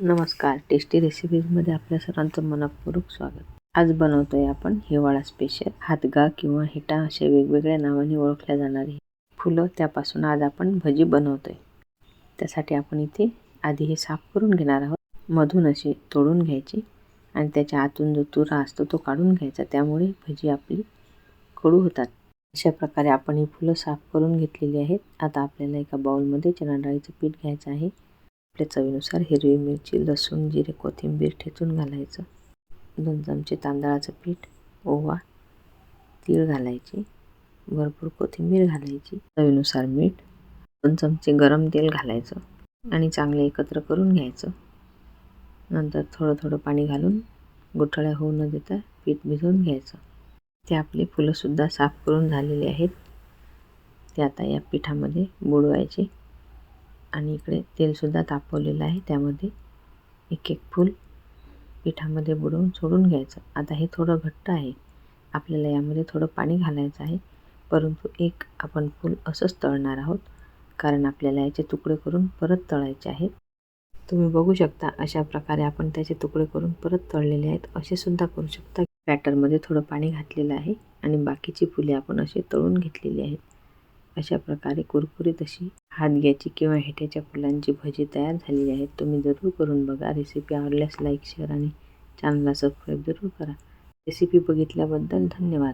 नमस्कार, टेस्टी रेसिपीजमध्ये आपल्या सर्वांचं मनपूर्वक स्वागत. आज बनवतोय आपण हिवाळा स्पेशल हातगा किंवा हिटा अशा वेगवेगळ्या नावाने ओळखल्या जाणारी फुलं. त्यापासून आज आपण भजी बनवतोय. त्यासाठी आपण इथे आधी हे साफ करून घेणार आहोत. मधून अशी तोडून घ्यायची आणि त्याच्या आतून जो तुरा असतो तो काढून घ्यायचा, त्यामुळे भजी आपली कडू होतात. अशा प्रकारे आपण ही फुलं साफ करून घेतलेली आहेत. आता आपल्याला एका बाउलमध्ये चणा डाळीचं पीठ घ्यायचं आहे. आपल्या चवीनुसार हिरवी मिरची, लसूण, जिरे, कोथिंबीर ठेचून घालायचं. 2 चमचे तांदळाचं पीठ, ओवा, तीळ घालायची, भरपूर कोथिंबीर घालायची, चवीनुसार मीठ, 2 चमचे गरम तेल घालायचं आणि चांगले एकत्र करून घ्यायचं. नंतर थोडं थोडं पाणी घालून गुठळ्या होऊ न देता पीठ भिजवून घ्यायचं. ते आपली फुलंसुद्धा साफ करून झालेली आहेत. ते आता या पिठामध्ये बुडवायचे आणि इकडे तेलसुद्धा तापवलेलं आहे. त्यामध्ये एक एक फूल पिठामध्ये बुडवून सोडून घ्यायचं. आता हे थोडं घट्ट आहे, आपल्याला यामध्ये थोडं पाणी घालायचं आहे. परंतु एक आपण फूल असंच तळणार आहोत, कारण आपल्याला याचे तुकडे करून परत तळायचे आहेत. तुम्ही बघू शकता अशा प्रकारे आपण त्याचे तुकडे करून परत तळलेले आहेत. असे सुद्धा करू शकता. बॅटरमध्ये थोडं पाणी घातलेलं आहे आणि बाकीची फुले आपण अशी तळून घेतलेली आहेत. अशा प्रकारे कुरकुरीत अशी हातग्याची किंवा हेट्याच्या फुलांची भजी तयार झालेली आहे. तुम्ही जरूर करून बघा. रेसिपी आवडल्यास लाईक, शेअर आणि चॅनलला सबस्क्राईब जरूर करा. रेसिपी बघितल्याबद्दल धन्यवाद.